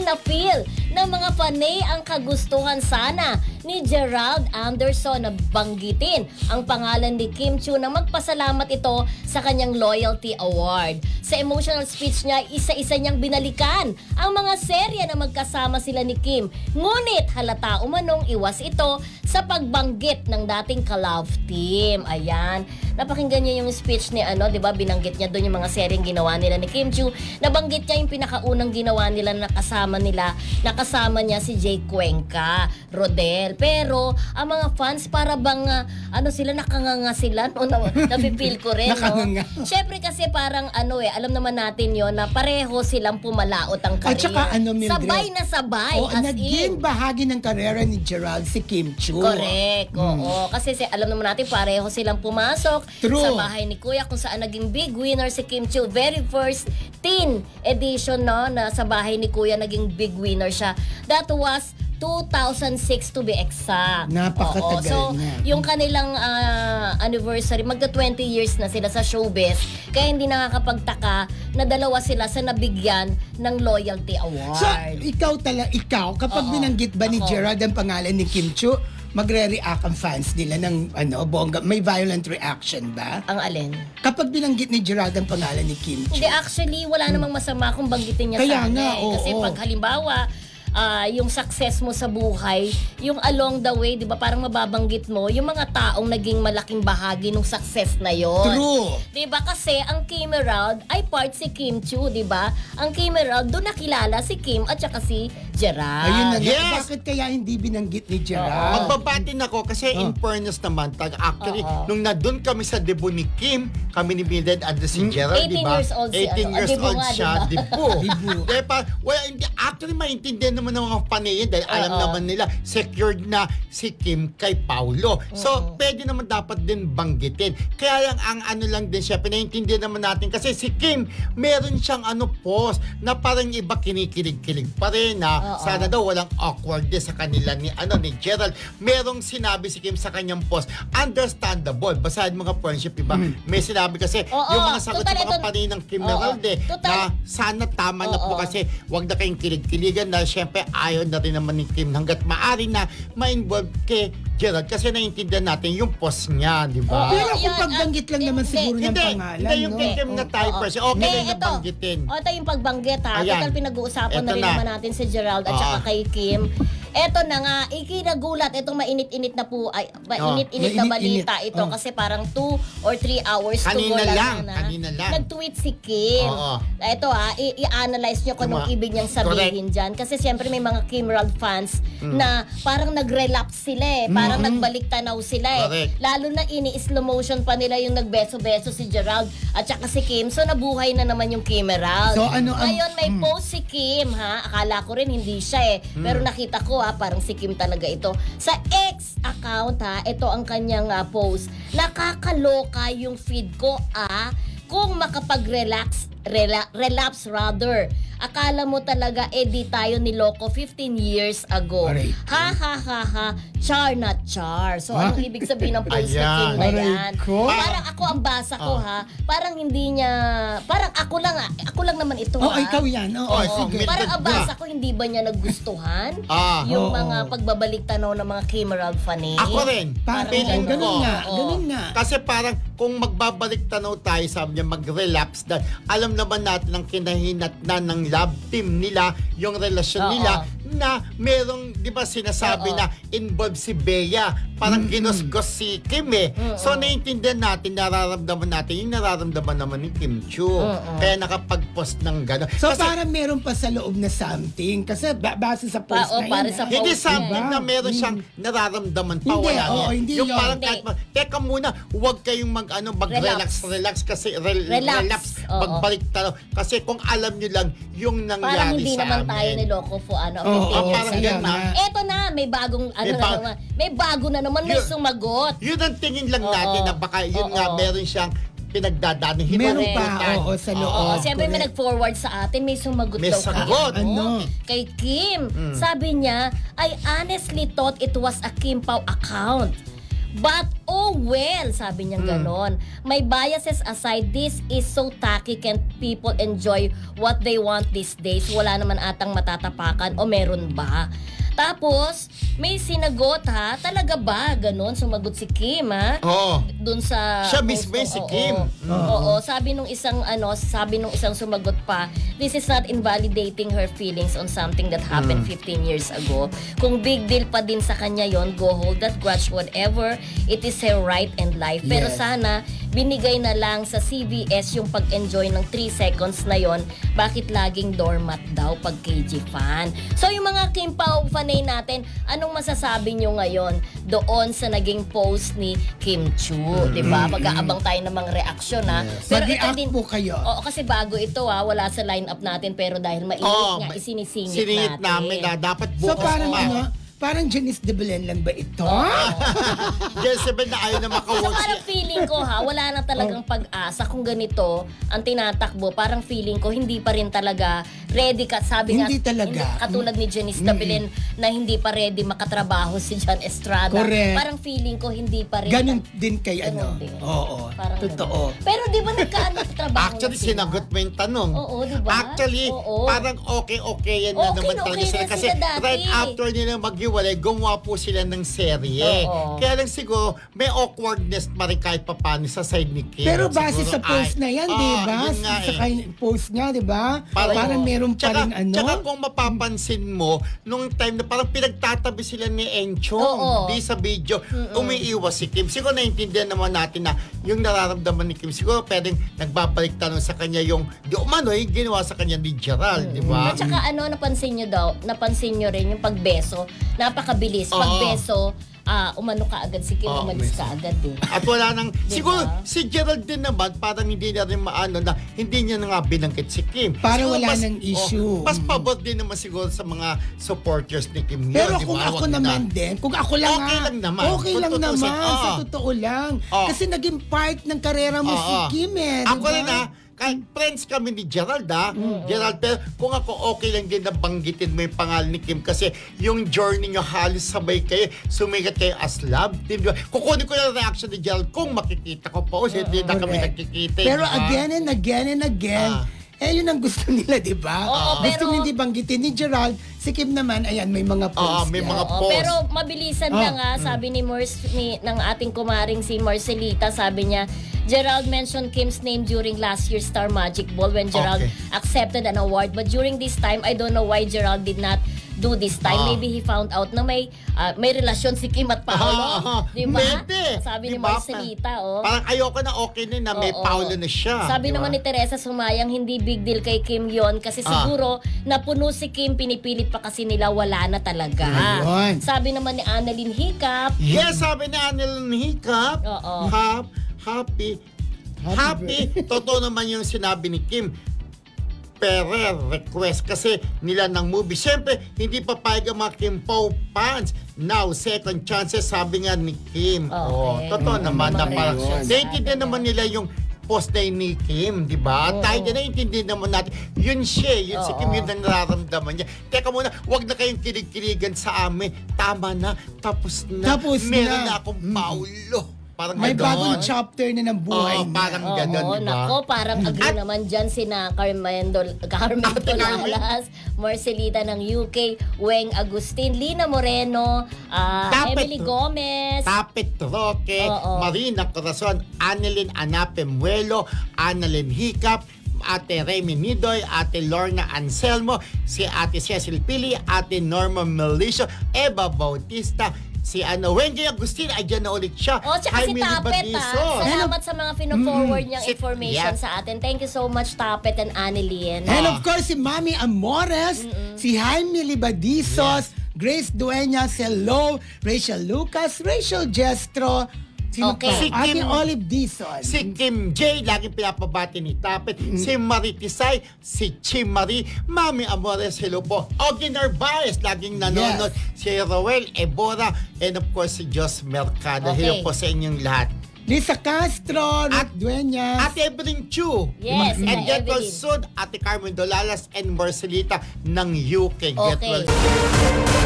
na-feel ng mga panay ang kagustuhan sana ni Gerald Anderson na banggitin ang pangalan ni Kim Chiu na magpasalamat ito sa kanyang Loyalty Award. Sa emotional speech niya, isa-isa niyang binalikan ang mga serye na magkasama sila ni Kim. Ngunit halata umanong iwas ito sa pagbanggit ng dating ka-love team. Ayan. Napakinggan niyo yung speech ni di ba? Binanggit niya doon yung mga seryeng ginawa nila ni Kim Chiu. Nabanggit niya yung pinakaunang ginawa nila na nakasama niya si Jay Cuenca, Rodel. Pero ang mga fans para bang sila nakanganga sila napipil ko rin Syempre kasi parang alam naman natin yon na pareho silang pumalaot ang career. At saka Mildred, sabay na sabay. Naging bahagi ng karera ni Gerald si Kim Chiu. Correct. Oo. Kasi alam naman natin pareho silang pumasok sa bahay ni Kuya kung saan naging big winner si Kim Chiu. Very first teen edition na sa bahay ni Kuya naging big winner siya. That was 2006 to be exact. Napakatagal so, na. Yung kanilang anniversary, magda 20 years na sila sa showbiz. Kaya hindi nakakapagtaka na dalawa sila sa nabigyan ng Loyalty Award. So, ikaw, kapag binanggit ba ni Gerald ang pangalan ni Kim Chiu, magre-react ang fans nila ng bongga? May violent reaction ba? Ang alin? Kapag binanggit ni Gerald ang pangalan ni Kim Chiu. Hindi, actually, wala namang masama kung banggitin niya Kaya sa nga, Kasi pag halimbawa, yung success mo sa buhay, yung along the way, di ba, parang mababanggit mo yung mga taong naging malaking bahagi ng success na yon. True. Di ba, kasi ang Kim Herald ay part si Kim Chiu, di ba? Ang Kim Herald, doon nakilala si Kim at saka si Gerald. Ayun na. Yes. Bakit kaya hindi binanggit ni Gerald? Magbabatin ako kasi in fairness naman, actually, nung nandun kami sa debut ni Kim, kami ni Mildred at si Gerald, di 18 ba? years old 18 years old siya, diba? debut. Actually, maintindihan naman ng mga panayin dahil alam naman nila, secured na si Kim kay Paulo. So, pwede naman dapat din banggitin. Kaya lang, ang lang din siya, pinaintindihan naman natin kasi si Kim, meron siyang post na parang iba kinikilig-kilig pa rin na sana daw walang awkwardness sa kanila ni Gerald. Merong sinabi si Kim sa kanyang post, understandable. Basahin mga friendship, iba. May sinabi kasi, yung mga sagot sa mga panayin ng Kim Herald na sana tama na po kasi wag na kayong kilig-kiligan na syempre ayaw na rin naman ni Kim hanggat maaari na ma-involve kay Gerald kasi naiintindihan natin yung post niya, di ba? Pero kung pagbanggit lang naman siguro ng pangalan, hindi yung kay Kim na tayo person. Okay lang na banggitin. Ito yung pagbanggit Total pinag-uusapan na rin naman natin si Gerald at saka kay Kim. Eto na nga, ikinagulat, itong mainit-init na po, mainit-init na balita ito kasi parang 2 or 3 hours kanina to go lang. Nag-tweet si Kim. Ito i-analyze nyo kung anong ibig niyang sabihin dyan. Kasi siyempre may mga Kim Herald fans na parang nag-relapse sila parang nagbalik tanaw sila Lalo na ini-slow motion pa nila yung nagbeso-beso si Gerald at saka si Kim. So nabuhay na naman yung Kim Herald. So, ngayon may post si Kim akala ko rin hindi siya pero nakita ko parang si Kim talaga ito. Sa X account ito ang kanyang post. Nakakaloka yung feed ko kung makapag-relapse rather. Akala mo talaga di tayo niloko 15 years ago. Ha ha ha ha. Char na char. So anong ibig sabihin ng post ni Kim na yan? Parang ako ang basa ko Parang hindi niya, parang ako lang naman ito ikaw yan. Sige. Parang ang basa ko hindi ba niya nagustuhan yung mga pagbabalik tanaw ng mga Kim Herald fanay? Ako rin. Ganun nga. Kasi parang kung magbabalik tanaw tayo, sabi niya mag-relapse na alam naman natin ang kinahinatnan ng love team nila, yung relasyon nila na merong, di ba sinasabi na involved si Bea, parang ginusgos si Kim So naiintindihan natin, nararamdaman natin yung nararamdaman naman ni Kim Chiu. Kaya nakapag-post ng gano'n. So parang meron pa sa loob na something kasi base sa post na yun. Hindi something na meron siyang nararamdaman pa. Hindi yung parang kahit teka muna, huwag kayong relax kasi relapse, magbalik talo. Kasi kung alam nyo lang yung nangyari parang hindi sa naman amin. Tayo niloko for parang Eto na, may bagong may bago na naman, may sumagot. Yun ang tingin lang natin na baka yun nga meron siyang pinagdadaanan. Meron pa sa loob. Siyempre may nag-forward sa atin, may sumagot may daw sagot. Kay Kim. Sabi niya, I honestly thought it was a Kim Pao account. But oh well, sabi niya ganon. My biases aside, this is so tacky. Can people enjoy what they want these days? Wala naman atang matatapakan o meron ba? Tapos, may sinagot ha, talaga ba? Ganon, sumagot si Kim ha? Oo. Dun sa Siya mismo si oo, Kim. Oo, sabi nung isang sumagot pa, this is not invalidating her feelings on something that happened 15 years ago. Kung big deal pa din sa kanya yon, go hold that grudge, whatever. It is her right and life. Pero Yes. sana binigay na lang sa CVS yung pag-enjoy ng 3 seconds na yon. Bakit laging doormat daw pag KG fan? So yung mga Kim Pao fanay natin, anong masasabi nyo ngayon doon sa naging post ni Kim Chu? Diba? Mag-aabang tayo ng mga reaksyon ha. Pero ito Mag-react din, po kayo. oo, kasi bago ito ha, wala sa lineup natin pero dahil mainit nga, isinisingit natin. namin na dapat So bukas parang pa. parang Janice de Belen lang ba ito? Jezebel na ayaw na So makawork parang siya. feeling ko ha, wala na talagang pag-asa kung ganito ang tinatakbo. Parang feeling ko hindi pa rin talaga ready ka. Sabi Hindi nga, talaga. katulad ni Janice Tabelen na hindi pa ready makatrabaho si John Estrada. Correct. Parang feeling ko hindi pa rin. Ganun din kay Ganun din. Oo. Parang Totoo. ganun. Pero di ba trabaho Actually, na sila? sinagot mo yung tanong. Oo, di ba? Actually, Oo. parang okay yan na Okay naman na talaga okay sila. na Kasi sila dati. right after nila maghiwalay, gumawa po sila ng serye. Oo. Kaya lang siguro, may awkwardness pa rin kahit papano sa side ni Kim. Pero base Siguro, sa post na yan, di ba? yun nga Sa post niya, di ba? Parang meron pa rin Tsaka kung mapapansin mo, nung time na parang pinagtatabi sila ni Enchong, Oo. di sa video, umiiwas si Kim. Siguro naintindihan naman natin na yung nararamdaman ni Kim, siguro pwedeng nagbabalik tanong sa kanya yung, di umano, yung ginawa sa kanya ni Gerald, di ba? At saka napansin nyo rin yung pagbeso, napakabilis. Oo. Pagbeso, umano ka agad si Kim, Oo, umalis ka agad eh. At wala nang, Diba? siguro si Gerald din naman, parang hindi na rin maano na, hindi niya na nga binanggit si Kim. Para Siguro wala nang issue. Mas pabot din naman siguro sa mga supporters ni Kim. Pero yun, di kung ba? ako Wag naman na. din, kung ako lang Okay lang naman. Okay Kung lang tutuusin. naman, sa totoo lang. Oo. Kasi naging part ng karera mo si Oo. Kim eh. Ako diba? rin kahit friends kami ni Gerald Gerald, pero kung ako okay lang din na banggitin mo yung pangalan ni Kim kasi yung journey nyo halos sabay kayo, sumigat kayo as love team. Kukunin ko yung reaction ni Gerald kung makikita ko pa. Hindi na kami Correct. nagkikita. Pero di ba? again and again, yun ang gusto nila, di ba? Oo, Gusto pero- hindi banggitin ni Gerald. Si Kim naman, ayan, may mga posts. may yan. mga Oo, post. pero mabilisan na nga, sabi ng ating kumaring si Marcelita, sabi niya, Gerald mentioned Kim's name during last year's Star Magic Ball when Gerald Okay. accepted an award. But during this time, I don't know why Gerald did not do this time. Maybe he found out na may relasyon si Kim at Paolo. Di ba? Pwede. Sabi ni Di ba? Marcelita, oh. Parang ayoko na okay na may Oo. Paolo na siya. Sabi di ba? naman ni Teresa Sumayang, hindi big deal kay Kim yon kasi siguro napuno si Kim, pinipilit pa kasi nila, wala na talaga. Ayun. Sabi naman ni Annalyn Hiccup, Yes, sabi ni Anel Hiccup. Oo. Happy. Totoo naman yung sinabi ni Kim. Pero request kasi nila ng movie. Siyempre, hindi papayag ang mga Kim Pao fans. Now, second chances, sabi nga ni Kim. Okay. Totoo naman na Mga parang reactions. naiintindihan naman nila yung post na yun ni Kim, di ba? Tayo din naiintindihan naman natin. Yun siya, yun si Kim, yun ang nararamdaman niya. Teka muna, wag na kayong kilig-kiligan sa amin. Tama na, tapos na. Tapos Meron na. na akong Paulo. Parang May ganon. bagong chapter na ng buhay Oo, niya. parang ganon, oo, di ba? nako, parang agree naman dyan sina Carmen Dolalas, Marcelita ng UK, Weng Agustin, Lina Moreno, Tapet. Emily Gomez, Tapet Roque, Oo. Marina Corazon, Annalyn Anape Muelo, Annalyn Hiccup, Ate Remy Nidoy, Ate Lorna Anselmo, si Ate Cecil Pili, Ate Norma Melicio, Eva Bautista, si Wendy Agustin, ay dyan na ulit siya. Oh, tsaka si Jaime Tapet Libadison. Salamat sa mga fino-forward niyang Si- information yeah. sa atin. Thank you so much, Tapet and Annalyn. And of course, si Mami Amores, si Jaime Libadisos, Grace Dueñas, hello, Rachel Lucas, Rachel Jestro, sino Okay. pa? Si Ate Kim- Olive Dizon. Si Kim J, laging pinapabati ni Tapet. Si Marie Tisay, si Chim Marie, Mami Amores, hello po. Ogie Narvaez, laging nanonood. Si Roel Ebora, and of course si Jos Mercado. Okay. Hello po sa inyong lahat. Lisa Castro, At- Rick Dueñas. Ate Evelyn Chu. Yes, And Ate get well Evelyn. soon, Ate Carmen Dolalas and Marcelita ng UK. Get Okay. well soon.